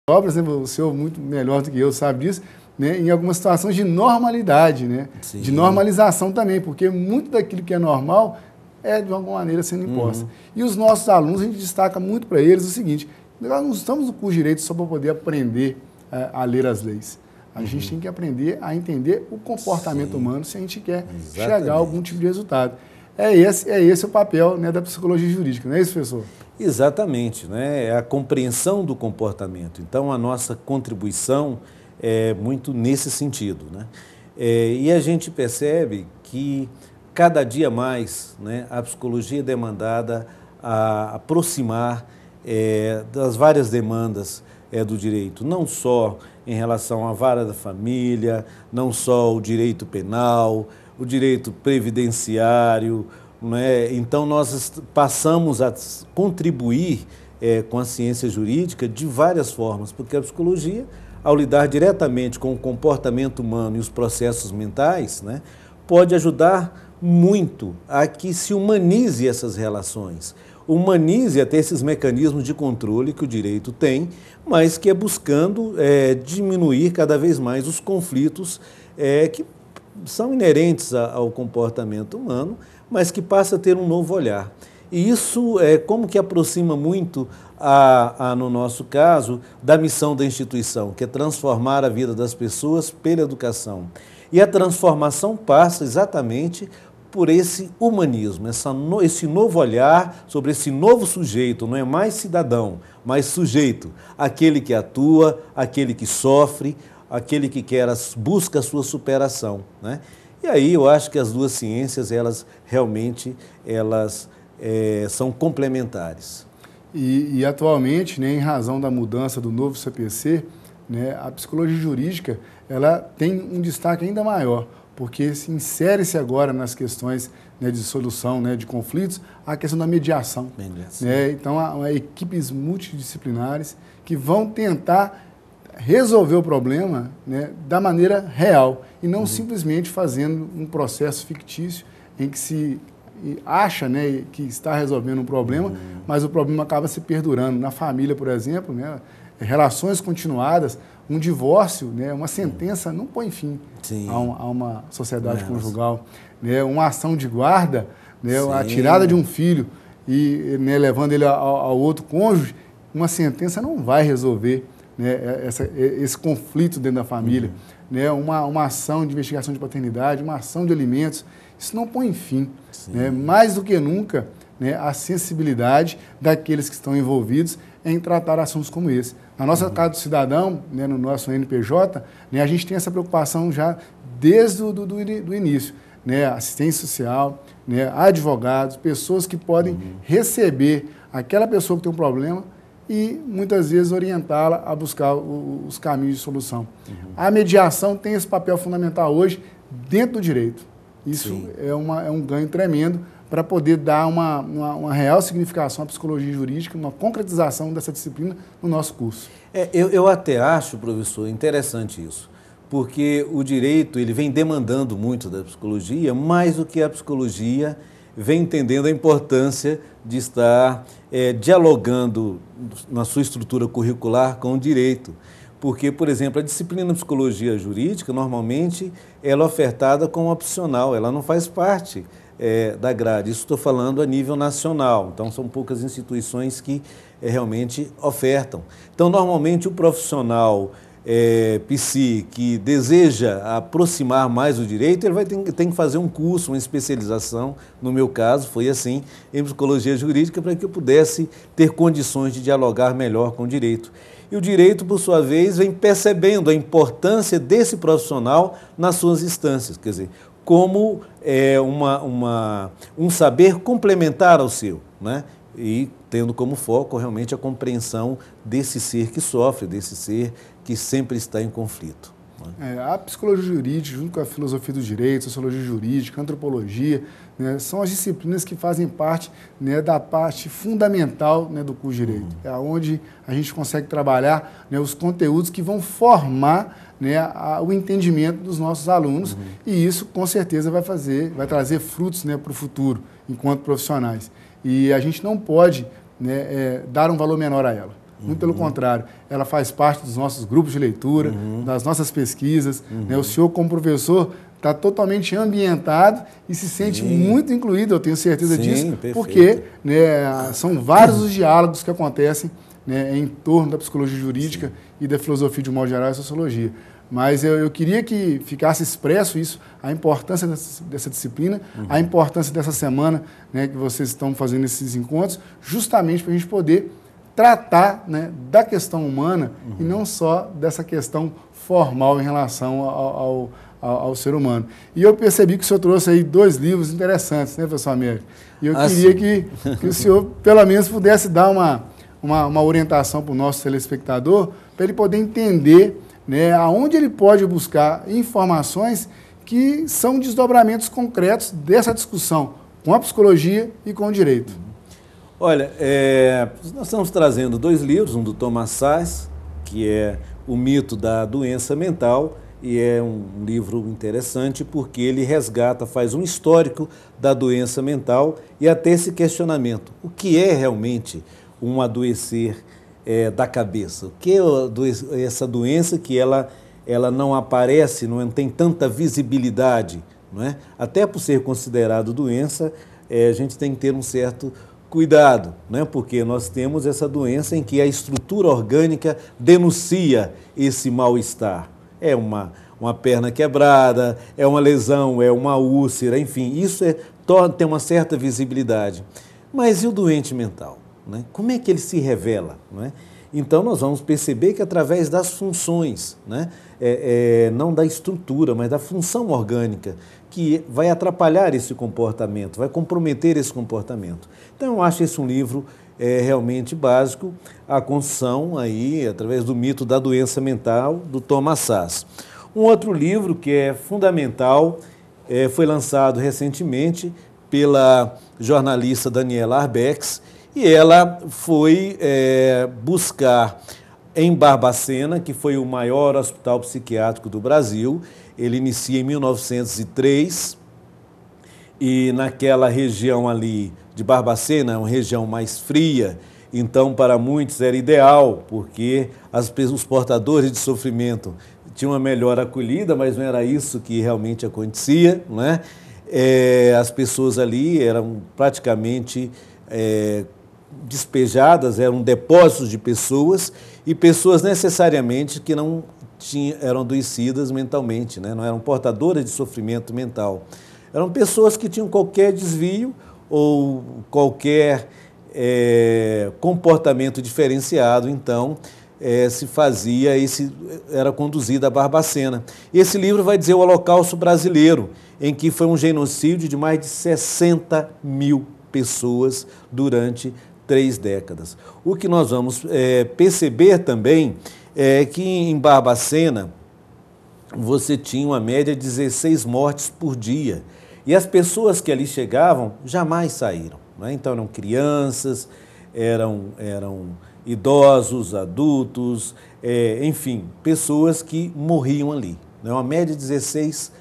obras, né, o senhor muito melhor do que eu sabe disso, né, em algumas situações de normalidade, né, de normalização também, porque muito daquilo que é normal é de alguma maneira sendo imposta. E os nossos alunos, a gente destaca muito para eles o seguinte: nós não estamos no curso de Direito só para poder aprender a ler as leis. A gente tem que aprender a entender o comportamento humano se a gente quer chegar a algum tipo de resultado. É esse o papel, né, da psicologia jurídica, não é isso, professor? Exatamente, né? É a compreensão do comportamento. Então, a nossa contribuição é muito nesse sentido, né? E a gente percebe que cada dia mais, né, a psicologia é demandada a aproximar das várias demandas do direito, não só em relação à vara da família, não só o direito penal, o direito previdenciário, né? Então, nós passamos a contribuir com a ciência jurídica de várias formas, porque a psicologia, ao lidar diretamente com o comportamento humano e os processos mentais, né, pode ajudar muito a que se humanize essas relações, humanize até esses mecanismos de controle que o direito tem, mas que é buscando diminuir cada vez mais os conflitos que são inerentes ao comportamento humano, mas que passa a ter um novo olhar. E isso como que aproxima muito, no nosso caso, da missão da instituição, que é transformar a vida das pessoas pela educação. E a transformação passa exatamente por esse humanismo, esse novo olhar sobre esse novo sujeito, não é mais cidadão, mas sujeito, aquele que atua, aquele que sofre, aquele que busca a sua superação, né? E aí eu acho que as duas ciências, elas realmente são complementares. E atualmente, né, em razão da mudança do novo CPC, né, a psicologia jurídica ela tem um destaque ainda maior, porque se insere-se agora nas questões, né, de solução, né, de conflitos, a questão da mediação. Né? Então, há equipes multidisciplinares que vão tentar resolver o problema, né, da maneira real e não simplesmente fazendo um processo fictício em que se acha, né, que está resolvendo um problema, mas o problema acaba se perdurando. Na família, por exemplo, né, relações continuadas, um divórcio, né, uma sentença não põe fim a uma sociedade conjugal. Né, uma ação de guarda, né, a tirada de um filho e, né, levando ele ao outro cônjuge, uma sentença não vai resolver, né, esse conflito dentro da família. Né, uma ação de investigação de paternidade, uma ação de alimentos, isso não põe fim. Né, mais do que nunca, né, a sensibilidade daqueles que estão envolvidos em tratar assuntos como esse. Na nossa Casa do Cidadão, né, no nosso NPJ, né, a gente tem essa preocupação já desde do início. Né, assistência social, né, advogados, pessoas que podem receber aquela pessoa que tem um problema e muitas vezes orientá-la a buscar os caminhos de solução. A mediação tem esse papel fundamental hoje dentro do direito. Isso é um ganho tremendo para poder dar uma real significação à psicologia jurídica, uma concretização dessa disciplina no nosso curso. Eu até acho, professor, interessante isso, porque o direito ele vem demandando muito da psicologia, mais do que a psicologia vem entendendo a importância de estar dialogando na sua estrutura curricular com o direito. Porque, por exemplo, a disciplina de psicologia jurídica, normalmente, ela é ofertada como opcional, ela não faz parte da grade. Isso estou falando a nível nacional, então são poucas instituições que realmente ofertam. Então, normalmente, o profissional psi que deseja aproximar mais o direito, ele vai ter que fazer um curso, uma especialização, no meu caso foi assim, em psicologia jurídica, para que eu pudesse ter condições de dialogar melhor com o direito. E o direito, por sua vez, vem percebendo a importância desse profissional nas suas instâncias, quer dizer, como um saber complementar ao seu, né? E tendo como foco realmente a compreensão desse ser que sofre, desse ser que sempre está em conflito. A psicologia jurídica, junto com a filosofia do direito, sociologia jurídica, antropologia, né, são as disciplinas que fazem parte, né, da parte fundamental, né, do curso de Direito. É onde a gente consegue trabalhar, né, os conteúdos que vão formar, né, o entendimento dos nossos alunos e isso, com certeza, vai trazer frutos, né, para o futuro, enquanto profissionais. E a gente não pode, né, dar um valor menor a ela. muito pelo contrário, ela faz parte dos nossos grupos de leitura, das nossas pesquisas, né? O senhor, como professor, está totalmente ambientado e se sente muito incluído, eu tenho certeza disso, perfeito. porque, né, são vários os diálogos que acontecem, né, em torno da psicologia jurídica e da filosofia de um modo geral e sociologia. Mas eu queria que ficasse expresso isso, a importância dessa disciplina, a importância dessa semana, né, que vocês estão fazendo esses encontros, justamente para a gente poder tratar, né, da questão humana e não só dessa questão formal em relação ao ser humano. E eu percebi que o senhor trouxe aí 2 livros interessantes, né, professor Américo? E eu queria que o senhor, pelo menos, pudesse dar uma orientação para o nosso telespectador, para ele poder entender, né, aonde ele pode buscar informações que são desdobramentos concretos dessa discussão com a psicologia e com o direito. Olha, nós estamos trazendo 2 livros, um do Thomas Szasz, que é O Mito da Doença Mental, e é um livro interessante porque ele resgata, faz um histórico da doença mental e até esse questionamento. O que é realmente um adoecer da cabeça? O que é essa doença que ela não aparece, não tem tanta visibilidade, não é? Até por ser considerado doença, a gente tem que ter um certo cuidado, né? Porque nós temos essa doença em que a estrutura orgânica denuncia esse mal-estar. É uma perna quebrada, é uma lesão, é uma úlcera, enfim, isso tem uma certa visibilidade. Mas e o doente mental? Né? Como é que ele se revela? Não é? Então, nós vamos perceber que através das funções, né? Não da estrutura, mas da função orgânica, que vai atrapalhar esse comportamento, vai comprometer esse comportamento. Então, eu acho esse um livro realmente básico, a construção aí, através do mito da doença mental, do Thomas Szasz. Um outro livro que é fundamental, foi lançado recentemente pela jornalista Daniela Arbex, e ela foi buscar em Barbacena, que foi o maior hospital psiquiátrico do Brasil. Ele inicia em 1903 e naquela região ali de Barbacena, uma região mais fria, então para muitos era ideal, porque os portadores de sofrimento tinham uma melhor acolhida, mas não era isso que realmente acontecia, não é? As pessoas ali eram praticamente despejadas, eram depósitos de pessoas e pessoas necessariamente que não eram adoecidas mentalmente, né? Não eram portadoras de sofrimento mental. Eram pessoas que tinham qualquer desvio ou qualquer comportamento diferenciado, então era conduzida a Barbacena. Esse livro vai dizer o Holocausto brasileiro, em que foi um genocídio de mais de 60 mil pessoas durante 3 décadas. O que nós vamos perceber também é que em Barbacena você tinha uma média de 16 mortes por dia. E as pessoas que ali chegavam jamais saíram, né? Então eram crianças, eram idosos, adultos, enfim, pessoas que morriam ali, né? Uma média de 16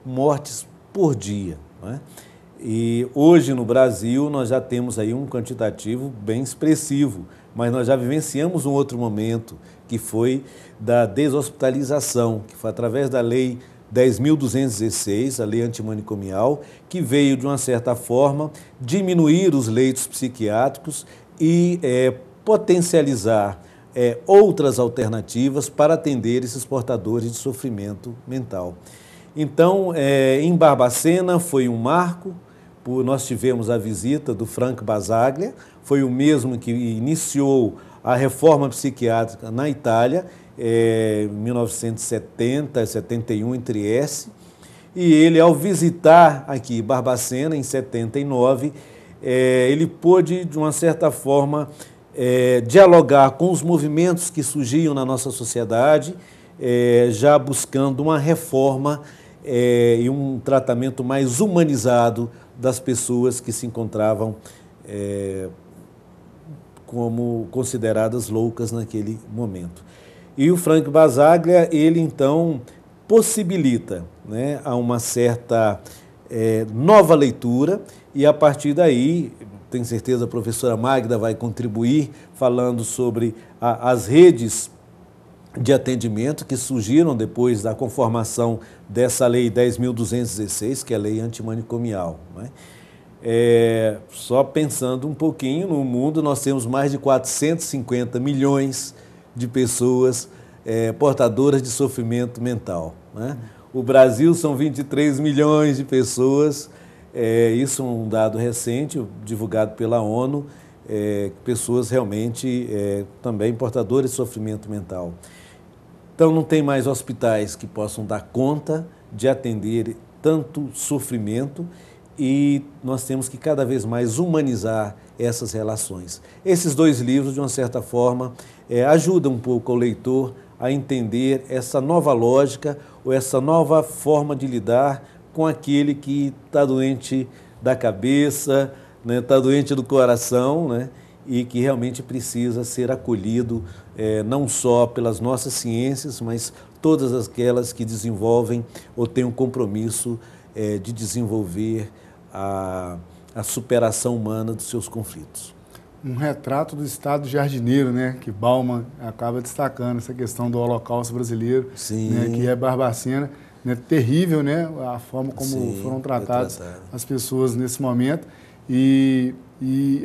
mortes por dia, né? E hoje no Brasil nós já temos aí um quantitativo bem expressivo, mas nós já vivenciamos um outro momento, que foi da deshospitalização, que foi através da Lei 10.216, a lei antimanicomial, que veio, de uma certa forma, diminuir os leitos psiquiátricos e potencializar outras alternativas para atender esses portadores de sofrimento mental. Então, em Barbacena foi um marco, nós tivemos a visita do Frank Basaglia, foi o mesmo que iniciou a reforma psiquiátrica na Itália, em 1970, 71, em Trieste, e ele, ao visitar aqui Barbacena, em 79, ele pôde, de uma certa forma, dialogar com os movimentos que surgiam na nossa sociedade, já buscando uma reforma e um tratamento mais humanizado das pessoas que se encontravam como consideradas loucas naquele momento. E o Frank Basaglia, ele então possibilita, né, a uma certa nova leitura, e a partir daí tenho certeza a professora Magda vai contribuir falando sobre as redes de atendimento que surgiram depois da conformação dessa Lei 10.216, que é a lei antimanicomial, né? Só pensando um pouquinho, no mundo nós temos mais de 450 milhões de pessoas portadoras de sofrimento mental, né? O Brasil são 23 milhões de pessoas, isso é um dado recente, divulgado pela ONU, pessoas realmente também portadoras de sofrimento mental. Então não tem mais hospitais que possam dar conta de atender tanto sofrimento e nós temos que cada vez mais humanizar essas relações. Esses 2 livros, de uma certa forma, ajudam um pouco o leitor a entender essa nova lógica ou essa nova forma de lidar com aquele que está doente da cabeça, né, está doente do coração, né, e que realmente precisa ser acolhido não só pelas nossas ciências, mas todas aquelas que desenvolvem ou têm um compromisso de desenvolver a superação humana dos seus conflitos. Um retrato do Estado jardineiro, né, que Bauman acaba destacando, essa questão do Holocausto brasileiro, né, que é Barbacena, né, terrível, né, a forma como foram tratadas as pessoas nesse momento. E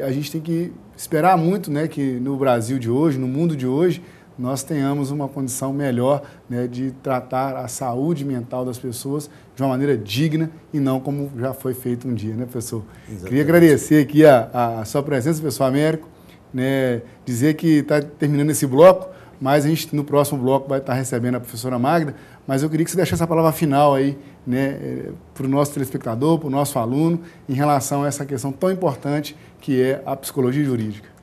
a gente tem que esperar muito, né, que no Brasil de hoje, no mundo de hoje, nós tenhamos uma condição melhor, né, de tratar a saúde mental das pessoas de uma maneira digna e não como já foi feito um dia, né, professor? Exatamente. Queria agradecer aqui a sua presença, professor Américo, né, dizer que está terminando esse bloco, mas a gente no próximo bloco vai estar recebendo a professora Magda, mas eu queria que você deixasse a palavra final aí, né, para o nosso telespectador, para o nosso aluno, em relação a essa questão tão importante que é a psicologia jurídica.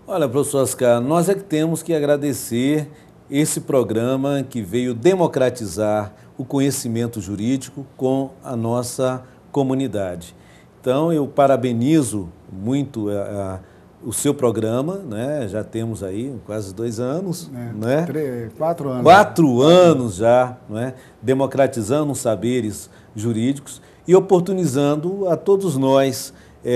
Olha, professor Oscar, nós é que temos que agradecer esse programa que veio democratizar o conhecimento jurídico com a nossa comunidade. Então, eu parabenizo muito o seu programa, né? Já temos aí quase 2 anos, né? 4 anos. 4 anos já, né? Democratizando os saberes jurídicos e oportunizando a todos nós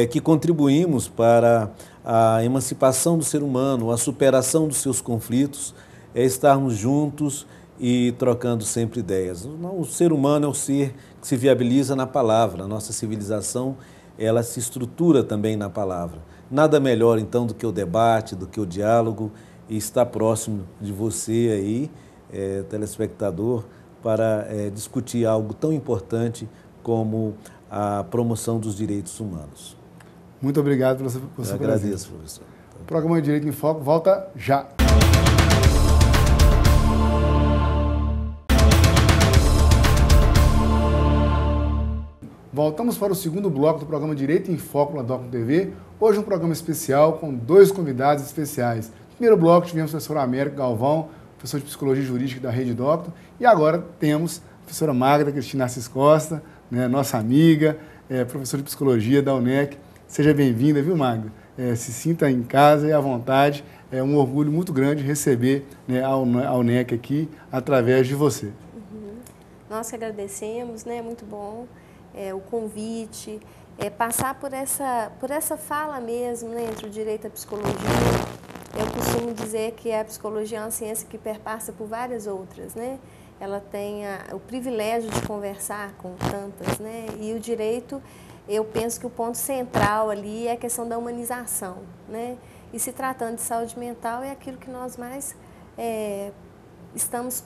que contribuímos para a emancipação do ser humano, a superação dos seus conflitos, estarmos juntos e trocando sempre ideias. O ser humano é o ser que se viabiliza na palavra, a nossa civilização ela se estrutura também na palavra. Nada melhor então do que o debate, do que o diálogo e estar próximo de você aí, telespectador, para discutir algo tão importante como a promoção dos direitos humanos. Muito obrigado pela sua presença. Eu agradeço, professor. O programa Direito em Foco volta já. Voltamos para o segundo bloco do programa Direito em Foco na Docto TV. Hoje um programa especial com 2 convidados especiais. No primeiro bloco tivemos o professor Américo Galvão, professor de Psicologia Jurídica da Rede Docto. E agora temos a professora Magda Cristina Assis Costa, né, nossa amiga, professora de Psicologia da UNEC. Seja bem-vinda, viu, Magda? Se sinta em casa e à vontade. É um orgulho muito grande receber, né, a UNEC aqui através de você. Nós que agradecemos, né? Muito bom o convite, passar por essa fala mesmo, né, entre o direito e a psicologia. Eu costumo dizer que a psicologia é uma ciência que perpassa por várias outras, né? Ela tem o privilégio de conversar com tantas, né? E o direito, eu penso que o ponto central ali é a questão da humanização, né? E se tratando de saúde mental é aquilo que nós mais estamos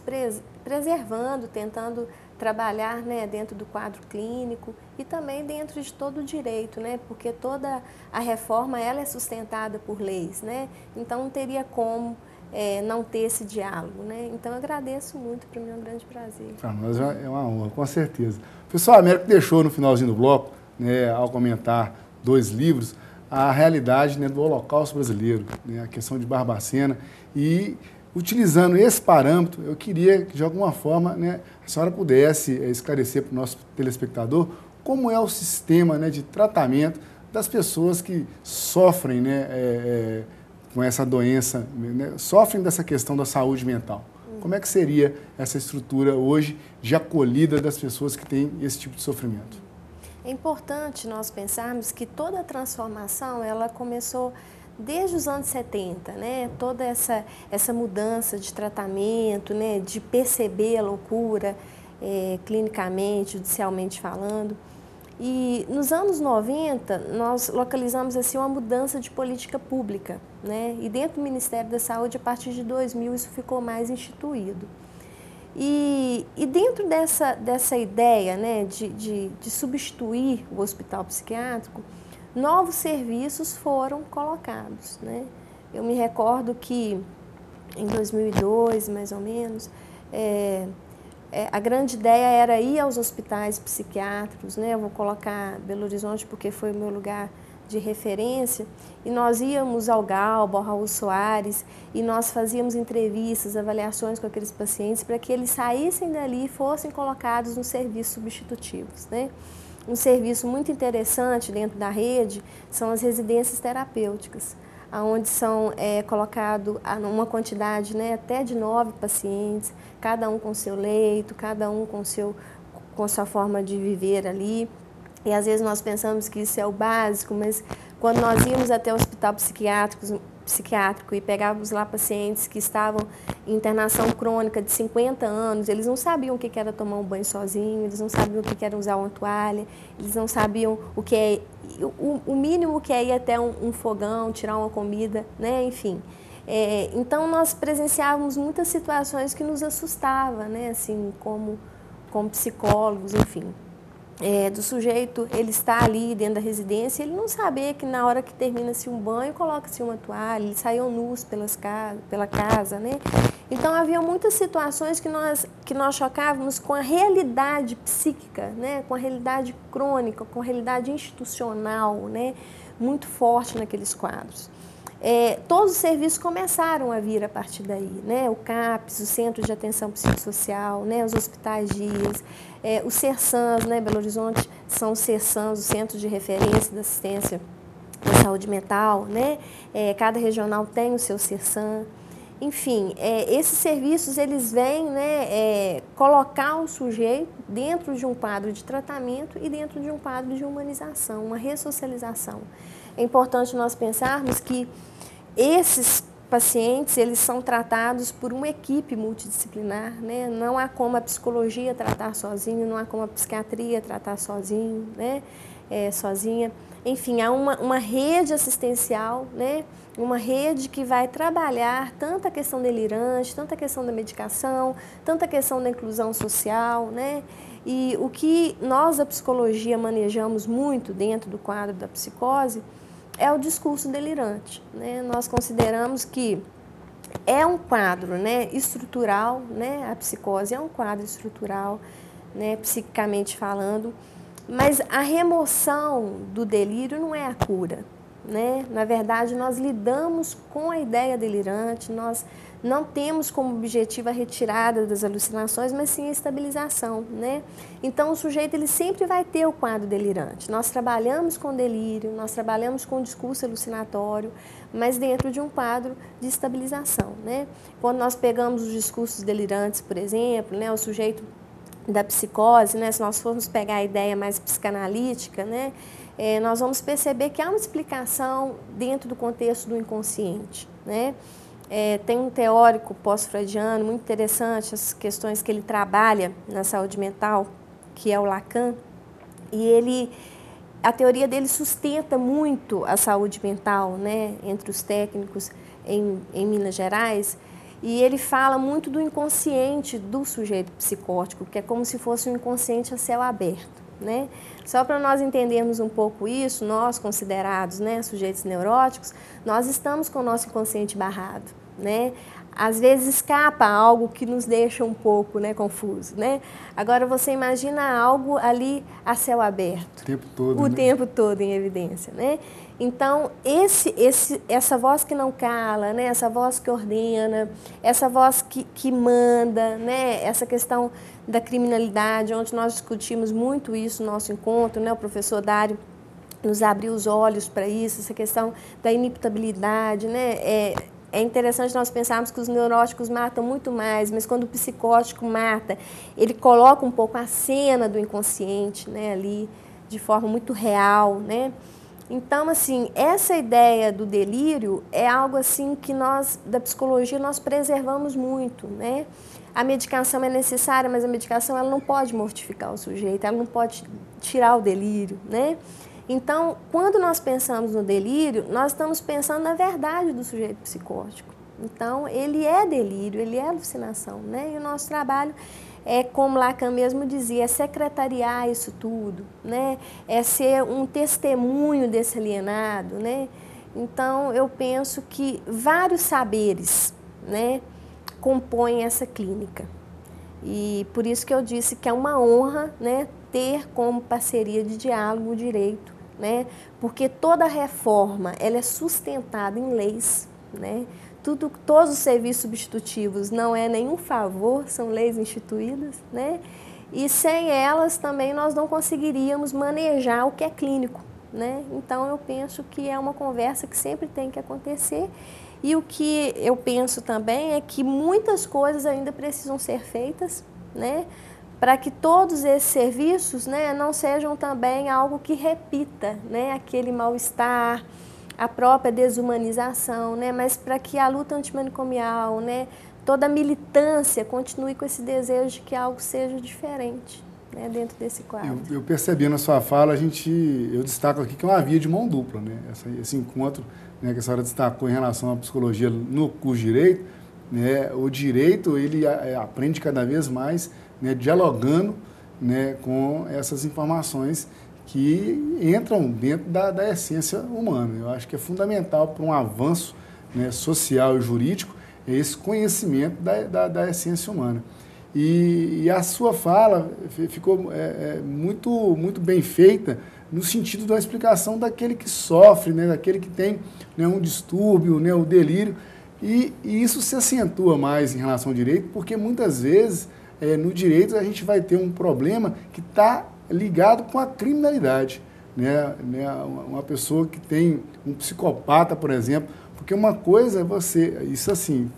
preservando, tentando trabalhar, né, dentro do quadro clínico e também dentro de todo o direito, né? Porque toda a reforma ela é sustentada por leis, né? Então não teria como não ter esse diálogo, né? Então eu agradeço muito, para mim é um grande prazer. Para nós é uma honra, com certeza. O professor Américo deixou no finalzinho do bloco, né, ao comentar 2 livros, a realidade, né, do Holocausto brasileiro, né, a questão de Barbacena. E, utilizando esse parâmetro, eu queria que, de alguma forma, né, a senhora pudesse esclarecer para o nosso telespectador como é o sistema, né, de tratamento das pessoas que sofrem, né, com essa doença, né, sofrem dessa questão da saúde mental. Como é que seria essa estrutura hoje de acolhida das pessoas que têm esse tipo de sofrimento? É importante nós pensarmos que toda a transformação, ela começou desde os anos 70, né? Toda essa mudança de tratamento, né? De perceber a loucura clinicamente, judicialmente falando. E nos anos 90, nós localizamos assim uma mudança de política pública, né? E dentro do Ministério da Saúde, a partir de 2000, isso ficou mais instituído. E dentro dessa ideia, né, de substituir o hospital psiquiátrico, novos serviços foram colocados, né? Eu me recordo que em 2002, mais ou menos, a grande ideia era ir aos hospitais psiquiátricos, né? Eu vou colocar Belo Horizonte porque foi o meu lugar de referência, e nós íamos ao Galba, ao Raul Soares, e nós fazíamos entrevistas, avaliações com aqueles pacientes para que eles saíssem dali e fossem colocados nos serviços substitutivos, né? Um serviço muito interessante dentro da rede são as residências terapêuticas, onde são colocados uma quantidade, né, até de 9 pacientes, cada um com seu leito, cada um com sua forma de viver ali. E às vezes nós pensamos que isso é o básico, mas quando nós íamos até o hospital psiquiátrico e pegávamos lá pacientes que estavam em internação crônica de 50 anos, eles não sabiam o que era tomar um banho sozinho, eles não sabiam o que era usar uma toalha, eles não sabiam o que é, o mínimo que é ir até um fogão, tirar uma comida, né? Enfim. Então nós presenciávamos muitas situações que nos assustavam, né? Assim, como psicólogos, enfim. Do sujeito, ele está ali dentro da residência, ele não saber que na hora que termina-se um banho, coloca-se uma toalha, eles saíam nus pela casa, né? Então, havia muitas situações que nós chocávamos com a realidade psíquica, né? Com a realidade crônica, com a realidade institucional, né? Muito forte naqueles quadros. Todos os serviços começaram a vir a partir daí, né? O CAPS, o Centro de Atenção Psicossocial, né? Os hospitais dias, os CERSAMs, né? Belo Horizonte são os CERSAMs, os Centros de Referência da Assistência da Saúde Mental, né? Cada regional tem o seu CERSAM. Enfim, esses serviços, eles vêm, né, colocar o sujeito dentro de um quadro de tratamento e dentro de um quadro de humanização, uma ressocialização. É importante nós pensarmos que esses pacientes, eles são tratados por uma equipe multidisciplinar, né? Não há como a psicologia tratar sozinho, não há como a psiquiatria tratar sozinho, né? Sozinha. Enfim, há uma rede assistencial, né? Uma rede que vai trabalhar tanto a questão delirante, tanto a questão da medicação, tanto a questão da inclusão social, né? E o que nós da psicologia manejamos muito dentro do quadro da psicose é o discurso delirante, né? Nós consideramos que é um quadro, né, estrutural, né? A psicose é um quadro estrutural, né, psiquicamente falando, mas a remoção do delírio não é a cura, né? Na verdade, nós lidamos com a ideia delirante, nós não temos como objetivo a retirada das alucinações, mas sim a estabilização, né? Então, o sujeito, ele sempre vai ter o quadro delirante. Nós trabalhamos com delírio, nós trabalhamos com discurso alucinatório, mas dentro de um quadro de estabilização, né? Quando nós pegamos os discursos delirantes, por exemplo, né, o sujeito da psicose, né, se nós formos pegar a ideia mais psicanalítica, né, nós vamos perceber que há uma explicação dentro do contexto do inconsciente, né? Tem um teórico pós-freudiano muito interessante, as questões que ele trabalha na saúde mental, que é o Lacan, e a teoria dele sustenta muito a saúde mental, né, entre os técnicos em Minas Gerais, e ele fala muito do inconsciente do sujeito psicótico, que é como se fosse um inconsciente a céu aberto, né? Só para nós entendermos um pouco isso, nós considerados, né, sujeitos neuróticos, nós estamos com o nosso inconsciente barrado, né? Às vezes escapa algo que nos deixa um pouco, né, confuso, né? Agora você imagina algo ali a céu aberto. O tempo todo, o né? tempo todo em evidência, né? Então, essa voz que não cala, né? Essa voz que ordena, essa voz que manda, né? Essa questão da criminalidade, onde nós discutimos muito isso no nosso encontro, né? O professor Dário nos abriu os olhos para isso, essa questão da inimputabilidade, né? É interessante nós pensarmos que os neuróticos matam muito mais, mas quando o psicótico mata, ele coloca um pouco a cena do inconsciente, né, ali, de forma muito real, né? Então, assim, essa ideia do delírio é algo assim que nós, da psicologia, nós preservamos muito, né? A medicação é necessária, mas a medicação ela não pode mortificar o sujeito, ela não pode tirar o delírio, né? Então, quando nós pensamos no delírio, nós estamos pensando na verdade do sujeito psicótico. Então, ele é delírio, ele é alucinação, né? E o nosso trabalho é, como Lacan mesmo dizia, é secretariar isso tudo, né? É ser um testemunho desse alienado, né? Então, eu penso que vários saberes, né, compõem essa clínica. E por isso que eu disse que é uma honra, né, ter como parceria de diálogo o direito, né? Porque toda reforma ela é sustentada em leis, né? Todos os serviços substitutivos não é nenhum favor, são leis instituídas, né? E sem elas também nós não conseguiríamos manejar o que é clínico, né? Então eu penso que é uma conversa que sempre tem que acontecer. E o que eu penso também é que muitas coisas ainda precisam ser feitas, né? Para que todos esses serviços, né, não sejam também algo que repita, né, aquele mal-estar, a própria desumanização, né, mas para que a luta antimanicomial, né, toda a militância continue com esse desejo de que algo seja diferente, né, dentro desse quadro. Eu percebi na sua fala, eu destaco aqui que é uma via de mão dupla, né, esse encontro, né, que a senhora destacou em relação à psicologia no curso de Direito, né, o direito ele aprende cada vez mais, né, dialogando, né, com essas informações que entram dentro da essência humana. Eu acho que é fundamental para um avanço, né, social e jurídico esse conhecimento da essência humana. E a sua fala ficou muito bem feita no sentido da explicação daquele que sofre, né, daquele que tem, né, um distúrbio, né, o delírio. E isso se acentua mais em relação ao direito, porque muitas vezes no direito a gente vai ter um problema que está ligado com a criminalidade, né? Uma pessoa que tem um psicopata, por exemplo, porque uma coisa é você, isso assim,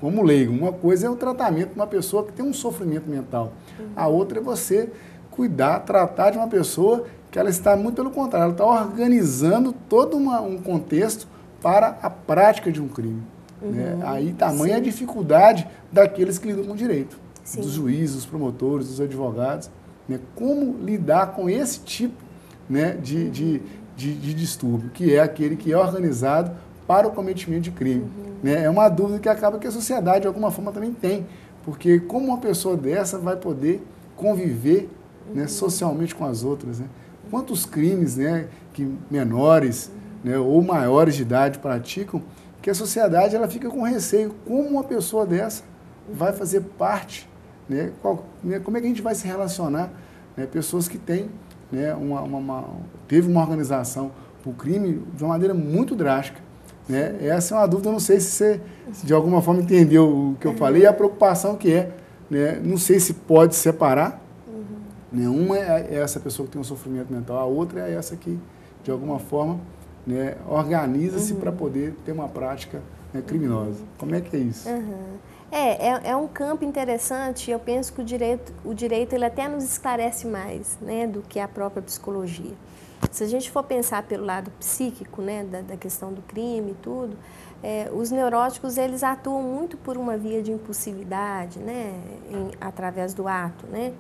como leigo, uma coisa é o tratamento de uma pessoa que tem um sofrimento mental, a outra é você cuidar, tratar de uma pessoa que ela está, muito pelo contrário, ela está organizando todo um contexto para a prática de um crime. Né? Aí tamanha a dificuldade daqueles que lidam com o direito. Sim. Dos juízes, dos promotores, dos advogados, né? Como lidar com esse tipo, né, de distúrbio, que é aquele que é organizado para o cometimento de crime. Né? É uma dúvida que acaba que a sociedade, de alguma forma, também tem, porque como uma pessoa dessa vai poder conviver, né, socialmente com as outras? Né? Quantos crimes, né, que menores, né, ou maiores de idade praticam, que a sociedade ela fica com receio, como uma pessoa dessa vai fazer parte, né, como é que a gente vai se relacionar, né, pessoas que têm, né, teve uma organização para o crime de uma maneira muito drástica. Né? Essa é uma dúvida, eu não sei se você de alguma forma entendeu o que eu falei, e a preocupação que é, né, não sei se pode separar, né, uma é essa pessoa que tem um sofrimento mental, a outra é essa que, de alguma forma, né, organiza-se para poder ter uma prática, né, criminosa. Como é que é isso? É um campo interessante. Eu penso que o direito ele até nos esclarece mais, né, do que a própria psicologia. Se a gente for pensar pelo lado psíquico, né, da questão do crime e tudo, os neuróticos eles atuam muito por uma via de impulsividade, né, através do ato, né.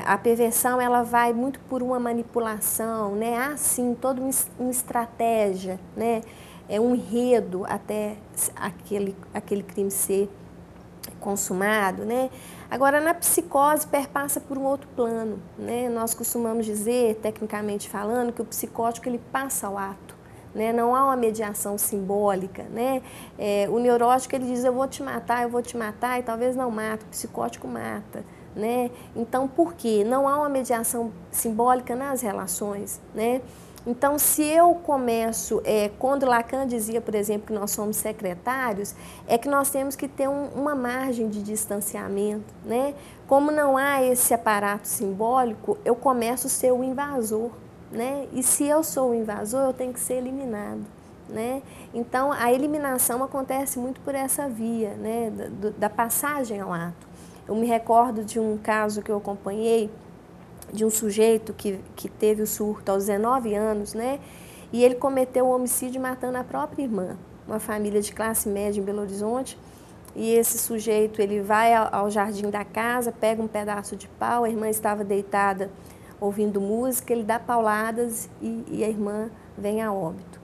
A perversão ela vai muito por uma manipulação, né, há sim toda uma estratégia, né, um enredo até aquele crime ser consumado, né? Agora, na psicose, perpassa por um outro plano, né? Nós costumamos dizer, tecnicamente falando, que o psicótico ele passa ao ato, né? Não há uma mediação simbólica, né? O neurótico ele diz, eu vou te matar, e talvez não mata, o psicótico mata, né? Então, por quê? Não há uma mediação simbólica nas relações, né? Então, se eu começo, quando Lacan dizia, por exemplo, que nós somos secretários, é que nós temos que ter uma margem de distanciamento, né? Como não há esse aparato simbólico, eu começo a ser o invasor, né? E se eu sou o invasor, eu tenho que ser eliminado, né? Então, a eliminação acontece muito por essa via, né? Da passagem ao ato. Eu me recordo de um caso que eu acompanhei, de um sujeito que teve o surto aos 19 anos, né? E ele cometeu o homicídio matando a própria irmã, uma família de classe média em Belo Horizonte. E esse sujeito, ele vai ao jardim da casa, pega um pedaço de pau, a irmã estava deitada ouvindo música, ele dá pauladas e a irmã vem a óbito.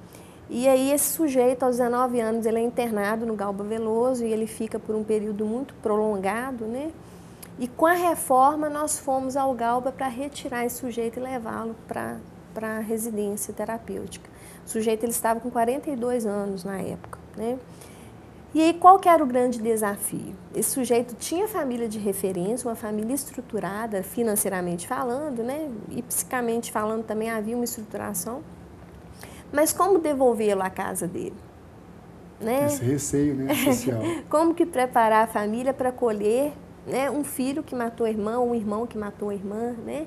E aí esse sujeito, aos 19 anos, ele é internado no Galba Veloso e ele fica por um período muito prolongado, né? E com a reforma nós fomos ao Galba para retirar esse sujeito e levá-lo para a residência terapêutica. O sujeito ele estava com 42 anos na época, né? E aí qual que era o grande desafio? Esse sujeito tinha família de referência, uma família estruturada financeiramente falando, né? E psicamente falando também havia uma estruturação. Mas como devolvê-lo à casa dele? Né? Esse receio, né, social. Como que preparar a família para acolher, né, um filho que matou a irmã, um irmão que matou a irmã, né?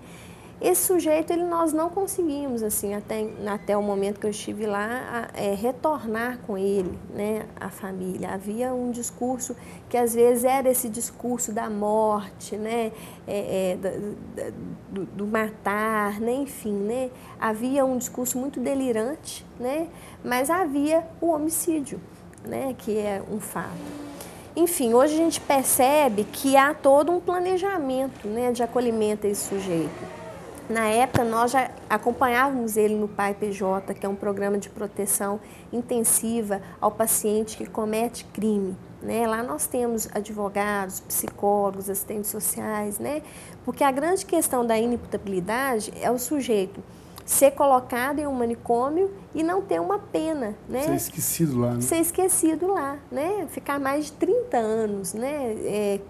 Esse sujeito, nós não conseguimos, assim, até o momento que eu estive lá, retornar com ele, né, a família. Havia um discurso que, às vezes, era esse discurso da morte, né, do matar, né, enfim, né? Havia um discurso muito delirante, né, mas havia o homicídio, né, que é um fato. Enfim, hoje a gente percebe que há todo um planejamento, né, de acolhimento a esse sujeito. Na época, nós já acompanhávamos ele no PAI-PJ, que é um programa de proteção intensiva ao paciente que comete crime, né? Lá nós temos advogados, psicólogos, assistentes sociais, né? Porque a grande questão da inimputabilidade é o sujeito ser colocado em um manicômio e não ter uma pena, né? Ser esquecido lá, né? Ser esquecido lá, né? Ficar mais de 30 anos, né?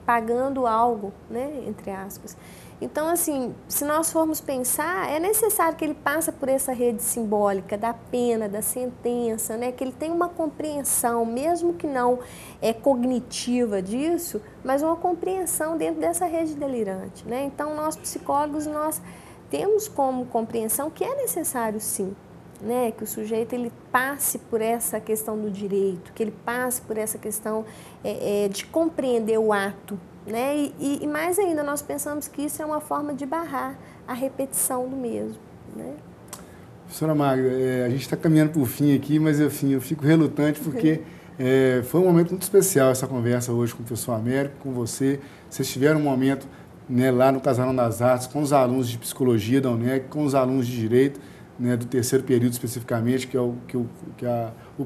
Pagando algo, né? Entre aspas. Então, assim, se nós formos pensar, é necessário que ele passe por essa rede simbólica da pena, da sentença, né? Que ele tenha uma compreensão, mesmo que não cognitiva disso, mas uma compreensão dentro dessa rede delirante, né? Então, nós psicólogos, nós temos como compreensão que é necessário, sim, né? Que o sujeito ele passe por essa questão do direito, que ele passe por essa questão de compreender o ato, né? E mais ainda, nós pensamos que isso é uma forma de barrar a repetição do mesmo, né? Professora Magda, a gente está caminhando para o fim aqui, mas eu fico relutante porque foi um momento muito especial essa conversa hoje com o professor Américo, com você. Vocês tiveram um momento, né, lá no Casarão das Artes, com os alunos de Psicologia da UNEC, com os alunos de Direito, né, do terceiro período especificamente, que é o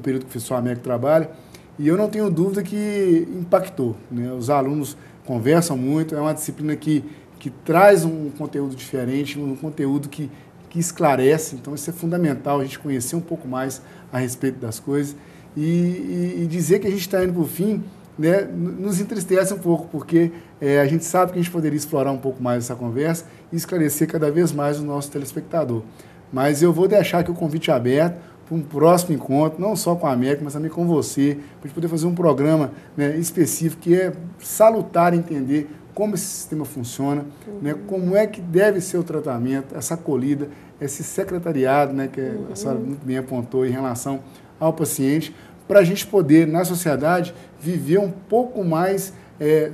período que o professor Américo trabalha. E eu não tenho dúvida que impactou, né? Os alunos conversam muito, é uma disciplina que traz um conteúdo diferente, um conteúdo que esclarece, então isso é fundamental, a gente conhecer um pouco mais a respeito das coisas e dizer que a gente está indo para o fim, né, nos entristece um pouco, porque a gente sabe que a gente poderia explorar um pouco mais essa conversa e esclarecer cada vez mais o nosso telespectador. Mas eu vou deixar aqui o convite aberto para um próximo encontro, não só com a América, mas também com você, para a gente poder fazer um programa, né, específico, que é salutar entender como esse sistema funciona, né, como é que deve ser o tratamento, essa acolhida, esse secretariado, né, que a senhora muito bem apontou em relação ao paciente, para a gente poder, na sociedade, viver um pouco mais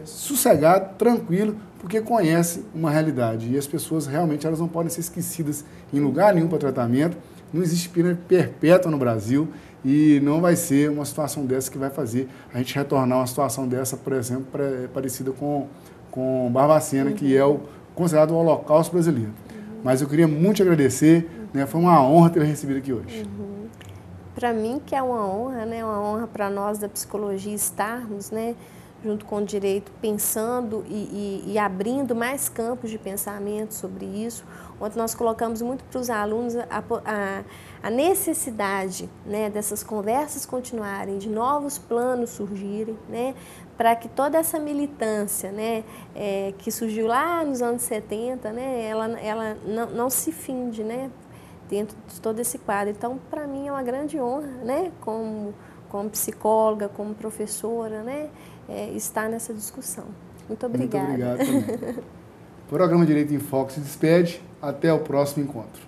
sossegado, tranquilo, porque conhece uma realidade. E as pessoas realmente elas não podem ser esquecidas em lugar nenhum para tratamento. Não existe pena perpétua no Brasil e não vai ser uma situação dessa que vai fazer a gente retornar a uma situação dessa, por exemplo, parecida com Barbacena, que é considerado o Holocausto brasileiro. Mas eu queria muito te agradecer, né? Foi uma honra ter recebido aqui hoje. Para mim que é uma honra, né? Uma honra para nós da psicologia estarmos, né, junto com o direito, pensando e abrindo mais campos de pensamento sobre isso. Ontem nós colocamos muito para os alunos a necessidade, né, dessas conversas continuarem, de novos planos surgirem, né, para que toda essa militância, né, que surgiu lá nos anos 70, né, ela não se finde, né, dentro de todo esse quadro. Então, para mim é uma grande honra, né, como psicóloga, como professora, né, estar nessa discussão. Muito obrigada. Muito obrigado também. O programa Direito em Foco se despede. Até o próximo encontro.